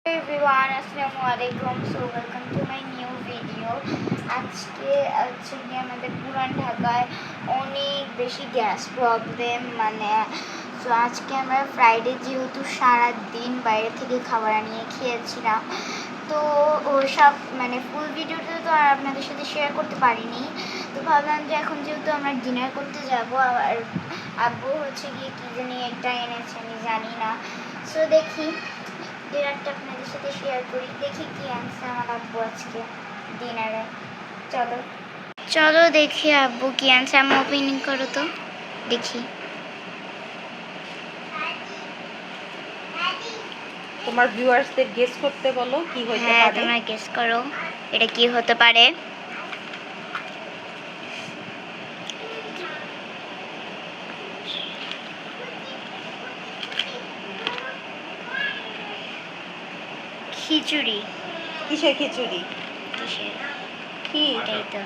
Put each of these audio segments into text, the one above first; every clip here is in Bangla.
everyone, Assalamualaikum. So welcome to my new video. আজকে হচ্ছে কি আমাদের পুরান ঢাকায় অনেক বেশি গ্যাস প্রবলেম সো আজকে আমরা ফ্রাইডে যেহেতু সারাদিন বাইরে থেকে খাবার আনিয়ে খেয়েছিলাম, তো ওসব ফুল ভিডিওটা তো আর আপনাদের সাথে শেয়ার করতে পারিনি। তো ভাবলাম যে এখন যেহেতু আমরা ডিনার করতে যাব, আর আব্বু হচ্ছে গিয়ে কী জানি একটা এনেছে, আমি জানি না। সো দেখি ডিনারটা আপনাদের সাথে শেয়ার করি, দেখি কি আনছে আমার আব্বু আজকে ডিনারে। চলো দেখি আব্বু কি আনছে। আমি ওপেনিং করো তো দেখি। তোমার ভিউয়ার্সদের গেস করতে বলো কি হতে পারে। হ্যাঁ, তোমরা গেস করো এটা কি হতে পারে। খিচুড়ি। কিসের খিচুড়ি? কিসের কি এটাই তো।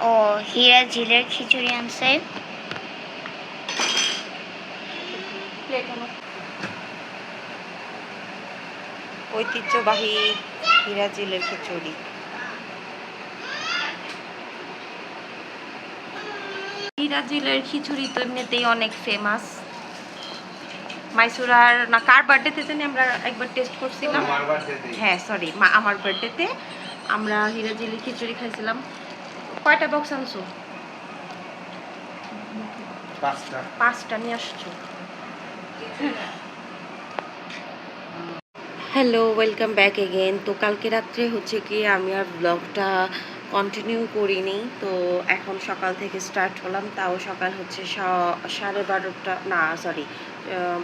ও, হীরা ঝিলের খিচুড়ি আনছে। ঐতিহ্যবাহী হীরা ঝিলের খিচুড়ি। হীরা ঝিলের খিচুড়ি তো এমনিতেই অনেক ফেমাস। মাইসুরার না কার বার্থডেতে জানি আমরা একবার টেস্ট করছিলাম। হ্যাঁ সরি, আমার বার্থডেতে আমরা হীরা ঝিলের খিচুড়ি খাইছিলাম। কয়টা বক্স আনছো? 5টা নিয়ে আসছো। Hello, welcome back again. তো কালকে রাত্রে হচ্ছে কি আমি আর ব্লগটা কন্টিনিউ করিনি, তো এখন সকাল থেকে স্টার্ট হলাম। তাও সকাল হচ্ছে 12:30, না সরি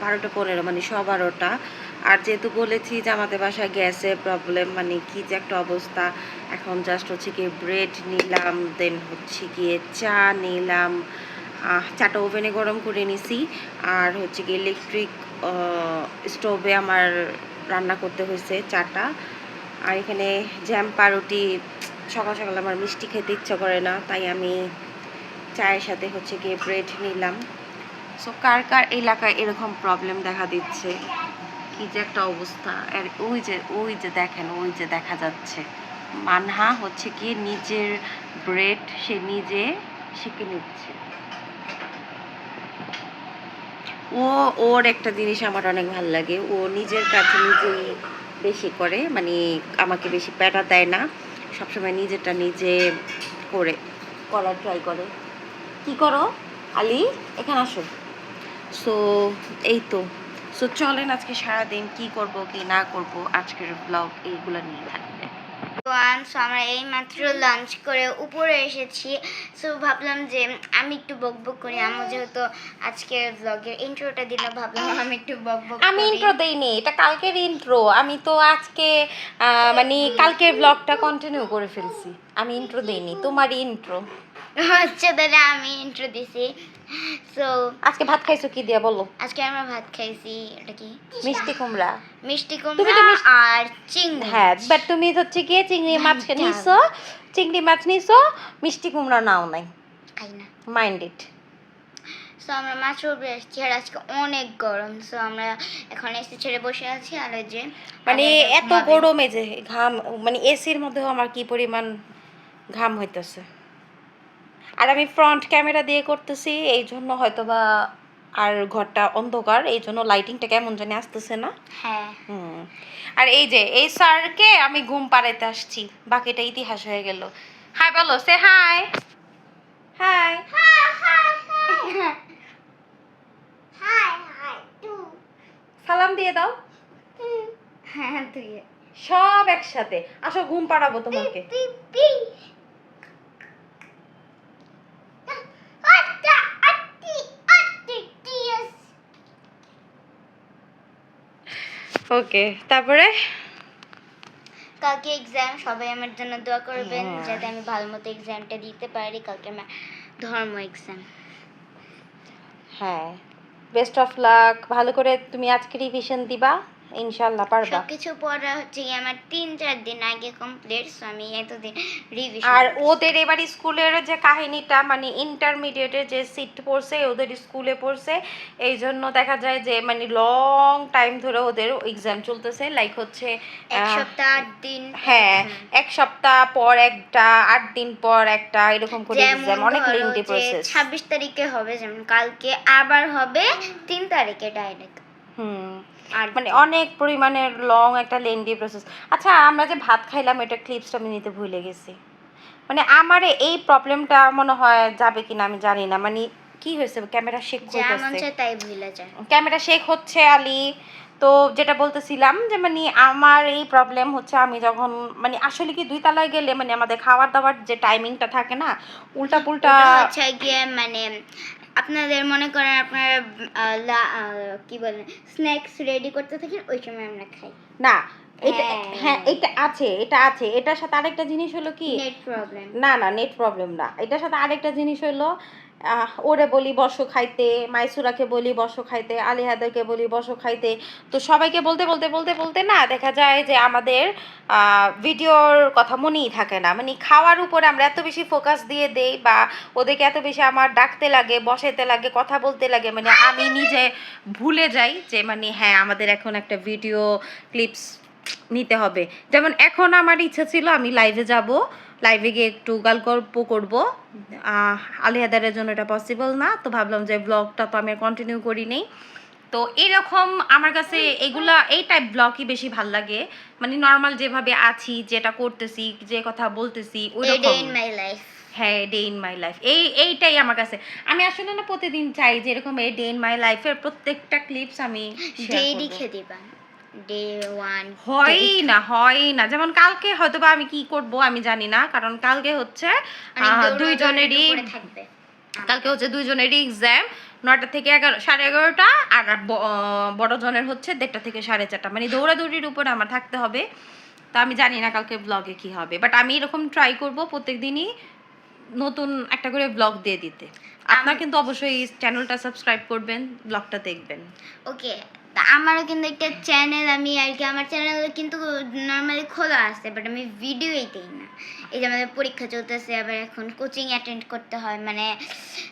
12:15, 12:15। আর যেহেতু বলেছি যে আমাদের বাসায় গ্যাসের প্রবলেম, কি যে একটা অবস্থা। এখন জাস্ট হচ্ছে গিয়ে ব্রেড নিলাম, দেন হচ্ছে গিয়ে চা নিলাম। চাটা ওভেনে গরম করে নিছি। আর হচ্ছে গিয়ে ইলেকট্রিক স্টোভে আমার রান্না করতে হয়েছে চাটা। আর এখানে জ্যাম পাউরুটি। সকাল সকাল আমার মিষ্টি খেতে ইচ্ছা করে না, তাই আমি চায়ের সাথে হচ্ছে গিয়ে ব্রেড নিলাম। সো কার কার এলাকায় এরকম প্রবলেম দেখা দিচ্ছে, কি যে একটা অবস্থা। আর ওই যে দেখেন, ওই যে দেখা যাচ্ছে মানহা হচ্ছে গিয়ে নিজের ব্রেড সে নিজে শিখে নিচ্ছে। ওর একটা জিনিস আমার অনেক ভালো লাগে, ও নিজের কাছে নিজেই বেশি করে, আমাকে বেশি প্যারা দেয় না, সবসময় নিজেরটা নিজে করার ট্রাই করে। কি করো আলি, এখানে আসো। সো এই তো। সো চলেন আজকে সারাদিন কি করব কি না করব, আজকের ব্লগ এইগুলো নিয়ে থাকবে। সো আমরা এই মাত্র লাঞ্চ করে উপরে এসেছি। সো ভাবলাম যে আমি একটু বকবক করি, আমি যেহেতু আজকের ব্লগের ইন্ট্রোটা দিলাম, ভাবলাম আমি একটু বকবক। আমি ইন্ট্রো দেইনি, এটা কালকের ইন্ট্রো। আমি তো আজকে কালকের ব্লগটা কন্টিনিউ করে ফেলছি। আমি ইন্ট্রো দেইনি, তোমার ইন্ট্রো। আচ্ছা দাদা, আমি ইন্ট্রো দিছি। সো আজকে ভাত খাইছো কি দিয়া বলো? আজকে আমরা ভাত খাইছি, এটা কি মিষ্টি কুমড়া। মিষ্টি তুমি কুমড়া তো আর চিংড়ি। হ্যাঁ, বাট তুমি হচ্ছে গিয়ে চিংড়ি মাছ নিছো, চিংড়ি মাছ নিছো, মিষ্টি কুমড়া নাও নাই। খাই না, মাইন্ড ইট। সো আমরা মাছ উপরে এসেছি, আর আজকে অনেক গরম। সো আমরা এখন এসি ছেড়ে বসে আছি। আর ওই যে এত গরমে যে ঘাম, এসির মধ্যেও আমার কি পরিমাণ ঘাম হইতেছে। আর আমি ফ্রন্ট ক্যামেরা দিয়ে করতেছি, এই জন্য হয়তোবা আর ঘরটা অন্ধকার, এই জন্য লাইটিংটা কেমন জানি আসতেছে না। হ্যাঁ। আর এই যে এই স্যারকে আমি ঘুম পাড়াইতে আসছি, বাকিটা ইতিহাস হয়ে গেল। হাই বলো, সে হাই। হাই সালাম দিয়ে দাও। হ্যাঁ, তুই সব একসাথে আসো, ঘুম পাড়াবো তোমাকে। ওকে, তারপরে কালকে এক্সাম, সবাই আমার জন্য দোয়া করবেন যাতে আমি ভালো মতো এক্সামটা দিতে পারি। কালকে আমার ধর্ম এক্সাম। হ্যাঁ, বেস্ট অফ লাক। ভালো করে তুমি আজকে রিভিশন দিবা, ইনশাল্লাহ পারবা। সবকিছু পড়া হচ্ছে গিয়ে আমার 3-4 দিন আগে কমপ্লিট, সো আমি এতদিন রিভিশন। আর ওদের এবার স্কুলের যে কাহিনীটা মানে ইন্টারমিডিয়েটে যে সিট পড়ছে ওদের স্কুলে পড়ছে, এই জন্য দেখা যায় যে মানে লং টাইম ধরে ওদের এক্সাম চলতেছে, লাইক হচ্ছে এক সপ্তাহ 8 দিন। হ্যাঁ, এক সপ্তাহ পর একটা, 8 দিন পর একটা, এরকম করে এক্সাম, অনেক লেন্দি প্রসেস। 26 তারিখে হবে, যেমন কালকে আবার হবে 3 তারিখে ডাইরেক্ট। আর মানে অনেক পরিমাণের লং একটা লেন্দি প্রসেস। আচ্ছা, আমরা যে ভাত খাইলাম এটা ক্লিপসটা আমি নিতে ভুলে গেছি। মানে আমার এই প্রবলেমটা মনে হয় যাবে কিনা আমি জানি না, মানে কি হয়েছে, ক্যামেরা শেক হইতেছে, তাই ভুলে যায়, ক্যামেরা শেক হচ্ছে আলী। তো যেটা বলতেছিলাম যে মানে আমার এই প্রবলেম হচ্ছে, আমি যখন মানে আসলে কি 2 তলায় গেলে মানে আমাদের খাবার দাবার যে টাইমিংটা থাকে না, উল্টা পুল্টা হচ্ছে গিয়ে মানে আপনাদের মনে করেন আপনারা কি বলেন স্ন্যাক্স রেডি করতে থাকেন, ওই সময় আমরা খাই না। এটা হ্যাঁ, এটা আছে, এটার সাথে আরেকটা জিনিস হলো কি, নেট প্রবলেম। না না, নেট প্রবলেম না, এটার সাথে আরেকটা জিনিস হলো ওরে বলি বসো খাইতে, মাইসুরাকে বলি বসো খাইতে, আলিহাদেরকে বলি বসো খাইতে, তো সবাইকে বলতে বলতে বলতে বলতে না দেখা যায় যে আমাদের ভিডিওর কথা মনেই থাকে না, মানে খাওয়ার উপরে আমরা এত বেশি ফোকাস দিয়ে দেই বা ওদেরকে এত বেশি আমার ডাকতে লাগে, বসাইতে লাগে, কথা বলতে লাগে, মানে আমি নিজে ভুলে যাই যে মানে হ্যাঁ আমাদের এখন একটা ভিডিও ক্লিপস নিতে হবে। যেমন এখন আমার ইচ্ছা ছিল আমি লাইভে যাব, লাইভে গিয়ে একটু গল্প করব, আলিহাদারের জন্য এটা পসিবল না, তো ভাবলাম যে ব্লগটা তো আমি কন্টিনিউ করি নেই। তো এরকম আমার কাছে এগুলা এই টাইপ ব্লগই বেশি ভাল লাগে, মানে নর্মাল যেভাবে আছি, যেটা করতেছি, যে কথা বলতেছি ওইরকম। হ্যাঁ, ডে ইন মাই লাইফ, এইটাই আমার কাছে, আমি আসলে না প্রতিদিন চাই যে এরকম এই ডে ইন মাই লাইফের প্রত্যেকটা ক্লিপস আমি রেখে দিবা। ডে 1 হয় না, যেমন কালকে হয়তো বা আমি কি করব আমি জানি না, কারণ কালকে হচ্ছে দুইজনেরই থাকবে, কালকে হচ্ছে দুইজনেরই এক্সাম, 9টা থেকে 11:30, আর বড় জনের হচ্ছে 1:30 থেকে 4:30, মানে দৌড়াদৌড়ির উপরে আমার থাকতে হবে। তো আমি জানি না কালকে ব্লগে কি হবে, বাট আমি এরকম ট্রাই করব প্রত্যেকদিনই নতুন একটা করে ব্লগ দিয়ে দিতে। আপনারা কিন্তু অবশ্যই চ্যানেলটা সাবস্ক্রাইব করবেন, ব্লগটা দেখবেন। ওকে, তা আমারও কিন্তু একটা চ্যানেল, আমি আর কি আমার চ্যানেল কিন্তু নর্মালি খোলা আছে, বাট আমি ভিডিওই দিই না। এই যে আমাদের পরীক্ষা চলতেছে, আবার এখন কোচিং অ্যাটেন্ড করতে হয়, মানে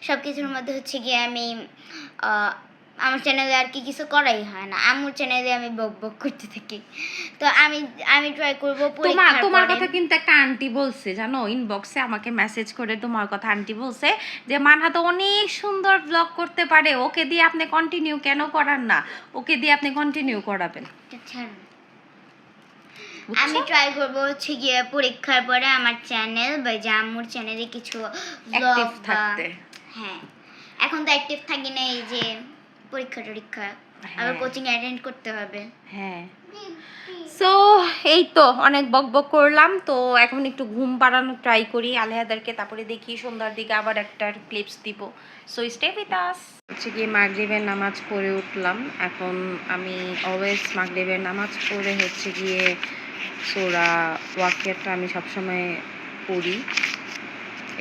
সব কিছুর মধ্যে হচ্ছে গিয়ে আমি আমার চ্যানেলে আর কি কিছু করাই হয় না, আমার চ্যানেলে আমি বক বক করতে থাকি। তো আমি ট্রাই করব। তোমার কথা কিন্তু একটা আন্টি বলছে জানো, ইনবক্সে আমাকে মেসেজ করে তোমার কথা আন্টি বলছে যে মানহা তো অনেক সুন্দর ব্লগ করতে পারে, ওকে দিয়ে আপনি কন্টিনিউ কেন করান না, ওকে দিয়ে আপনি কন্টিনিউ করাবেন। আমি ট্রাই করব হচ্ছে গিয়ে পরীক্ষার পরে আমার চ্যানেল বা জাম্মুর চ্যানেলে কিছু অ্যাক্টিভ থাকতে। হ্যাঁ, এখন তো অ্যাক্টিভ থাকি না, এই যে পরীক্ষা আবার কোচিং অ্যাটেন্ড করতে হবে। হ্যাঁ, সো এই তো অনেক বক বক করলাম, তো এখন একটু ঘুম পাড়ানোর ট্রাই করি আলিহাদেরকে, তারপরে দেখি সন্ধ্যার দিকে আবার একটা ক্লিপস দিব। So stay with us. হচ্ছে গিয়ে মাগরিবের নামাজ পড়ে উঠলাম, এখন আমি অলওয়েজ মাগরিবের নামাজ পড়ে হচ্ছে গিয়ে সূরা ওয়াকিয়াটা আমি সবসময় পড়ি,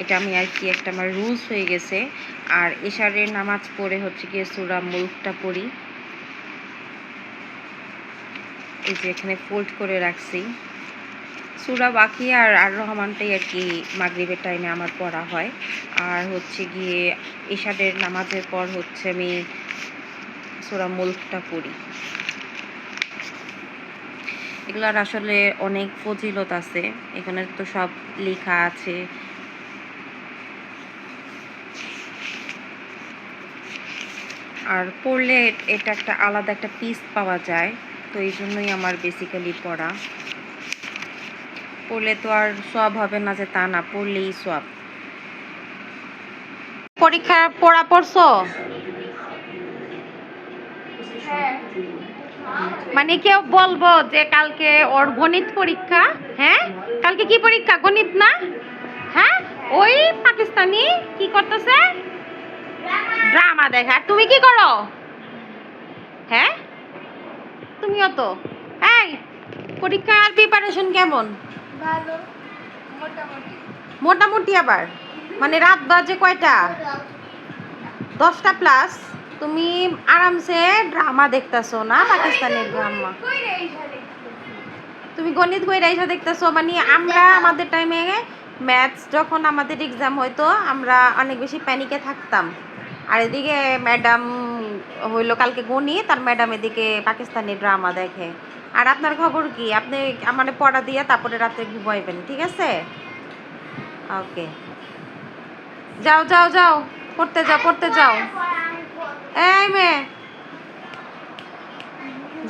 এটা আমি আর কি একটা আমার রুলস হয়ে গেছে। আর এশারের নামাজ পড়ে হচ্ছে গিয়ে সূরা মুলকটা পড়ি, এই যে এখানে ফোল্ড করে রাখছি। সূরা ওয়াকিয়া আর রহমানটাই আর কি মাগরিবের টাইমে আমার পড়া হয়। আর হচ্ছে গিয়ে এশারের নামাজের পর হচ্ছে আমি সূরা মুলকটা পড়ি। এগুলোর আসলে অনেক ফজিলত আছে, এখানে তো সব লেখা আছে। আর পড়লে এটা একটা আলাদা একটা পিস পাওয়া যায়, তো এই জন্যই আমার বেসিক্যালি পড়া। পড়লে তো আর সব হবে না যে তা না, পড়লেই সব। পরীক্ষা পড়া পড়ছো? মানে কেউ বলবো যে কালকে ওর গণিত পরীক্ষা? হ্যাঁ, কালকে কি পরীক্ষা? গণিত না? হ্যাঁ, ওই পাকিস্তানি কি করতেছে? ড্রামা দেখা। তুমি কি করো? হ্যাঁ, তুমিও তো। এই পরীক্ষার প্রিপারেশন কেমন? ভালো, মোটামুটি। মোটামুটি আবার মানে রাত বাজে কয়টা? 10টা প্লাস। তুমি আরামসে ড্রামা দেখতেছো না, পাকিস্তানি ড্রামা। তুমি গণিত কইরা এসে দেখতেছো, মানে আমরা আমাদের টাইমে ম্যাথস যখন আমাদের এক্সাম হইতো আমরা অনেক বেশি প্যানিকে থাকতাম। আর এদিকে ম্যাডাম হইলো কালকে গণিত, আর ম্যাডাম এদিকে পাকিস্তানি ড্রামা দেখে। আর আপনার খবর কি? আপনি আমার পড়া দিয়ে তারপরে রাতে ঘুমাইবেন, ঠিক আছে? ওকে, যাও যাও যাও, পড়তে যাও পড়তে যাও। এই মেয়ে,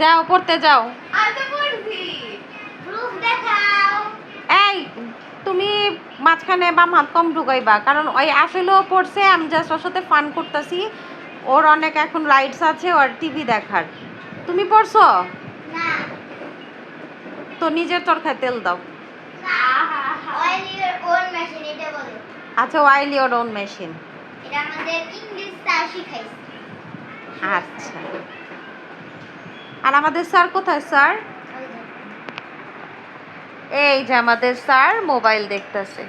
যাও পড়তে যাও। প্রুফ দেখাও। এই তুমি মাঝখানে বাম হাত কম ঢুকাইবা, কারণ ওই আসলেও পড়ছে, আমি জাস্ট ওর সাথে ফান করতেছি। ওর অনেক এখন রাইটস আছে ওর টিভি দেখার। তুমি পড়ছো না, তো নিজের চরকায় তেল দাও। অয়েল ইওর ওন মেশিন এটা বলো। আচ্ছা, ওয়াইল ইওর ওন মেশিন। এটা আমাদের ইংলিশ স্যার শিখাইছে। আচ্ছা, আর আমাদের স্যার কোথায়? স্যার এই যে আমাদের স্যার মোবাইল দেখতেছে।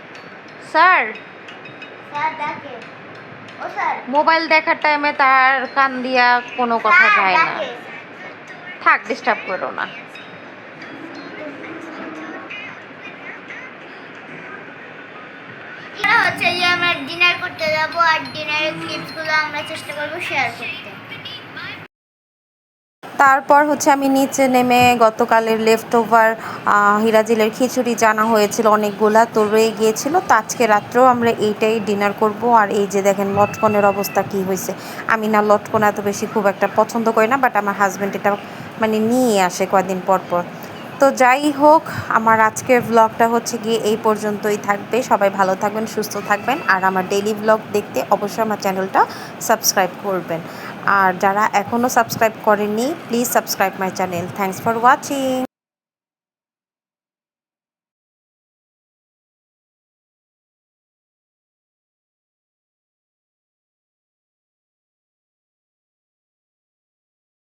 স্যার স্যার ডাকে। ও স্যার মোবাইল দেখার টাইমে তার কান দিয়া কোনো কথা স্যার যায় না। ডাকে। থাক, ডিস্টার্ব করো না। এটা হচ্ছে যে আমরা ডিনার করতে যাব, আর ডিনারের ক্লিপসগুলো আমরা চেষ্টা করব শেয়ার করতে। তারপর হচ্ছে আমি নিচে নেমে গতকালের লেফট ওভার হিরাজিলের খিচুড়ি জানা হয়েছিল অনেকগুলা, তো রয়ে গিয়েছিল। তো আজকে রাত্রেও আমরা এইটাই ডিনার করব। আর এই যে দেখেন লটকনের অবস্থা কি হয়েছে। আমি না লটকন এত বেশি খুব একটা পছন্দ করি না, বাট আমার হাজব্যান্ড এটা মানে নিয়ে আসে কয়েকদিন পর পর। তো যাই হোক, আমার আজকের ব্লগটা হচ্ছে গিয়ে এই পর্যন্তই থাকবে। সবাই ভালো থাকবেন, সুস্থ থাকবেন, আর আমার ডেইলি ব্লগ দেখতে অবশ্যই আমার চ্যানেলটা সাবস্ক্রাইব করবেন। আর যারা এখনও সাবস্ক্রাইব করেননি, please subscribe my channel. Thanks for watching.